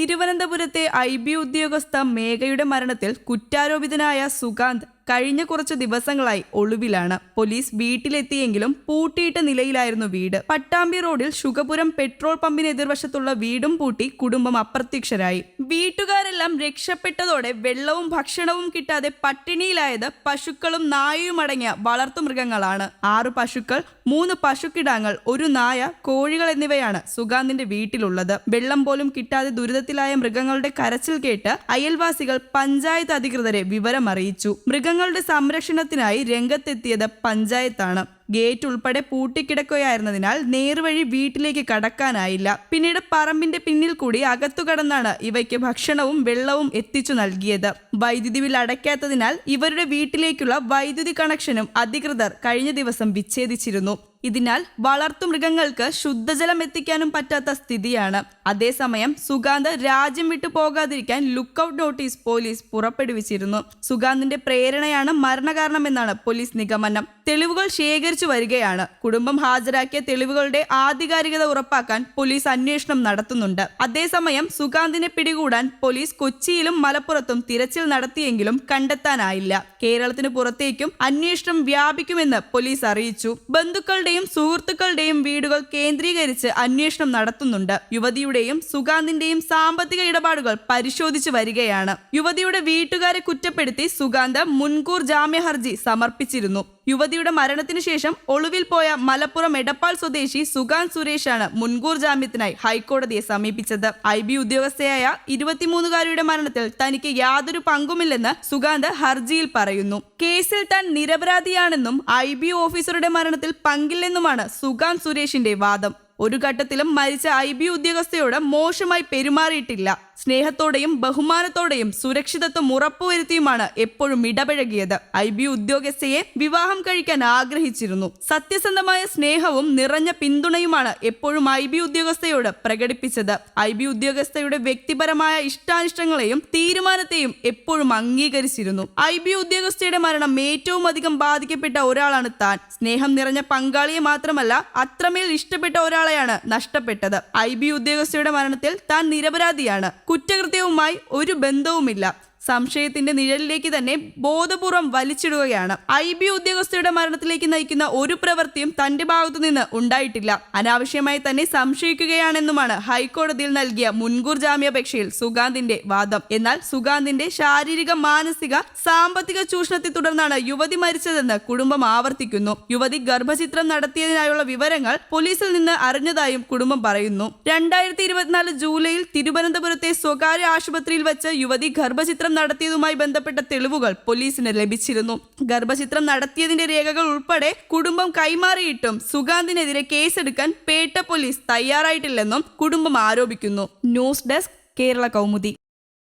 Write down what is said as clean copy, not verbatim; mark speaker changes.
Speaker 1: തിരുവനന്തപുരത്തെ IB ഉദ്യോഗസ്ഥ മേഘയുടെ മരണത്തിൽ കുറ്റാരോപിതനായ സുഗാന്ത് കഴിഞ്ഞ കുറച്ചു ദിവസങ്ങളായി ഒളിവിലാണ്. പോലീസ് വീട്ടിലെത്തിയെങ്കിലും പൂട്ടിയിട്ട നിലയിലായിരുന്നു വീട്. പട്ടാമ്പി റോഡിൽ ശുഗപുരം പെട്രോൾ പമ്പിന് എതിർവശത്തുള്ള വീടും പൂട്ടി കുടുംബം അപ്രത്യക്ഷരായി. വീട്ടുകാരെല്ലാം രക്ഷപ്പെട്ടതോടെ വെള്ളവും ഭക്ഷണവും കിട്ടാതെ പട്ടിണിയിലായത് പശുക്കളും നായയും അടങ്ങിയ വളർത്തുമൃഗങ്ങളാണ്. 6 പശുക്കൾ, 3 പശുക്കിടാങ്ങൾ, 1 നായ, കോഴികൾ എന്നിവയാണ് സുഗാന്തിന്റെ വീട്ടിലുള്ളത്. വെള്ളം പോലും കിട്ടാതെ ദുരിതത്തിലായ മൃഗങ്ങളുടെ കരച്ചിൽ കേട്ട് അയൽവാസികൾ പഞ്ചായത്ത് അധികൃതരെ വിവരമറിയിച്ചു. മൃഗങ്ങളുടെ സംരക്ഷണത്തിനായി രംഗത്തെത്തിയത് പഞ്ചായത്താണ്. ഗേറ്റ് ഉൾപ്പെടെ പൂട്ടിക്കിടക്കുകയായിരുന്നതിനാൽ നേർവഴി വീട്ടിലേക്ക് കടക്കാനായില്ല. പിന്നീട് പറമ്പിന്റെ പിന്നിൽ കൂടി അകത്തു കടന്നാണ് ഇവയ്ക്ക് ഭക്ഷണവും വെള്ളവും എത്തിച്ചു നൽകിയത്. വൈദ്യുതി ബിൽ അടയ്ക്കാത്തതിനാൽ ഇവരുടെ വീട്ടിലേക്കുള്ള വൈദ്യുതി കണക്ഷനും അധികൃതർ കഴിഞ്ഞ ദിവസം വിച്ഛേദിച്ചിരുന്നു. ഇതിനാൽ വളർത്തുമൃഗങ്ങൾക്ക് ശുദ്ധജലം എത്തിക്കാനും പറ്റാത്ത സ്ഥിതിയാണ്. അതേസമയം സുഗാന്ത് രാജ്യം വിട്ടു പോകാതിരിക്കാൻ ലുക്കൌട്ട് നോട്ടീസ് പോലീസ് പുറപ്പെടുവിച്ചിരുന്നു. സുഗാന്തിന്റെ പ്രേരണയാണ് മരണകാരണമെന്നാണ് പോലീസ് നിഗമനം. തെളിവുകൾ ശേഖരിച്ചു വരികയാണ്. കുടുംബം ഹാജരാക്കിയ തെളിവുകളുടെ ആധികാരികത ഉറപ്പാക്കാൻ പോലീസ് അന്വേഷണം നടത്തുന്നുണ്ട്. അതേസമയം സുഗാന്തിനെ പിടികൂടാൻ പോലീസ് കൊച്ചിയിലും മലപ്പുറത്തും തിരച്ചിൽ നടത്തിയെങ്കിലും കണ്ടെത്താനായില്ല. കേരളത്തിന് പുറത്തേക്കും അന്വേഷണം വ്യാപിക്കുമെന്ന് പോലീസ് അറിയിച്ചു. ബന്ധുക്കളുടെയും സുഹൃത്തുക്കളുടെയും വീടുകൾ കേന്ദ്രീകരിച്ച് അന്വേഷണം നടത്തുന്നുണ്ട്. യുവതിയുടെയും സുഗാന്തിന്റെയും സാമ്പത്തിക ഇടപാടുകൾ പരിശോധിച്ചു വരികയാണ്. യുവതിയുടെ വീട്ടുകാരെ കുറ്റപ്പെടുത്തി സുഗാന്ത് മുൻകൂർ ജാമ്യ ഹർജി സമർപ്പിച്ചിരുന്നു. യുവതിയുടെ മരണത്തിന് ശേഷം ഒളിവിൽ പോയ മലപ്പുറം എടപ്പാൾ സ്വദേശി സുഗാന്ത് സുരേഷാണ് മുൻകൂർ ജാമ്യത്തിനായി ഹൈക്കോടതിയെ സമീപിച്ചത്. IB ഉദ്യോഗസ്ഥയായ 23-കാരിയുടെ മരണത്തിൽ തനിക്ക് യാതൊരു പങ്കുമില്ലെന്ന് സുഗാന്ത് ഹർജിയിൽ പറയുന്നു. കേസിൽ താൻ നിരപരാധിയാണെന്നും IB ഓഫീസറുടെ മരണത്തിൽ പങ്കില്ലെന്നുമാണ് സുഗാന്ത് സുരേഷിന്റെ വാദം. ഒരു ഘട്ടത്തിലും മരിച്ച IB ഉദ്യോഗസ്ഥയോട് മോശമായി പെരുമാറിയിട്ടില്ല. സ്നേഹത്തോടെയും ബഹുമാനത്തോടെയും സുരക്ഷിതത്വം ഉറപ്പുവരുത്തിയുമാണ് എപ്പോഴും ഇടപഴകിയത്. IB ഉദ്യോഗസ്ഥയെ വിവാഹം കഴിക്കാൻ ആഗ്രഹിച്ചിരുന്നു. സത്യസന്ധമായ സ്നേഹവും നിറഞ്ഞ പിന്തുണയുമാണ് എപ്പോഴും IB ഉദ്യോഗസ്ഥയോട് പ്രകടിപ്പിച്ചത്. IB ഉദ്യോഗസ്ഥയുടെ വ്യക്തിപരമായ ഇഷ്ടാനിഷ്ടങ്ങളെയും തീരുമാനത്തെയും എപ്പോഴും അംഗീകരിച്ചിരുന്നു. IB ഉദ്യോഗസ്ഥയുടെ മരണം ഏറ്റവും അധികം ബാധിക്കപ്പെട്ട ഒരാളാണ് താൻ. സ്നേഹം നിറഞ്ഞ പങ്കാളിയെ മാത്രമല്ല, അത്രമേൽ ഇഷ്ടപ്പെട്ട ഒരാളെയാണ് നഷ്ടപ്പെട്ടത്. IB ഉദ്യോഗസ്ഥയുടെ മരണത്തിൽ താൻ നിരപരാധിയാണ്. കുറ്റകൃത്യവുമായി ഒരു ബന്ധവുമില്ല. സംശയത്തിന്റെ നിഴലിലേക്ക് തന്നെ ബോധപൂർവം വലിച്ചിടുകയാണ്. IB ഉദ്യോഗസ്ഥയുടെ മരണത്തിലേക്ക് നയിക്കുന്ന ഒരു പ്രവൃത്തിയും തന്റെ ഭാഗത്തുനിന്ന് ഉണ്ടായിട്ടില്ല. അനാവശ്യമായി തന്നെ സംശയിക്കുകയാണെന്നുമാണ് ഹൈക്കോടതിയിൽ നൽകിയ മുൻകൂർ ജാമ്യാപേക്ഷയിൽ സുഗാന്തിന്റെ വാദം. എന്നാൽ സുഗാന്തിന്റെ ശാരീരിക, മാനസിക, സാമ്പത്തിക ചൂഷണത്തെ തുടർന്നാണ് യുവതി മരിച്ചതെന്ന് കുടുംബം ആവർത്തിക്കുന്നു. യുവതി ഗർഭചിത്രം നടത്തിയതിനായുള്ള വിവരങ്ങൾ പോലീസിൽ നിന്ന് അറിഞ്ഞതായും കുടുംബം പറയുന്നു. 2024 ജൂലൈയിൽ തിരുവനന്തപുരത്തെ സ്വകാര്യ ആശുപത്രിയിൽ വെച്ച് യുവതി ഗർഭചിത്രം നടത്തിയതുമായി ബന്ധപ്പെട്ട തെളിവുകൾ പോലീസിന് ലഭിച്ചിരുന്നു. ഗർഭചിത്രം നടത്തിയതിന്റെ രേഖകൾ ഉൾപ്പെടെ കുടുംബം കൈമാറിയിട്ടും സുഗാന്തിനെതിരെ കേസെടുക്കാൻ പേട്ട പോലീസ് തയ്യാറായിട്ടില്ലെന്നും കുടുംബം ആരോപിക്കുന്നു. News desk, Kerala Kaumudi.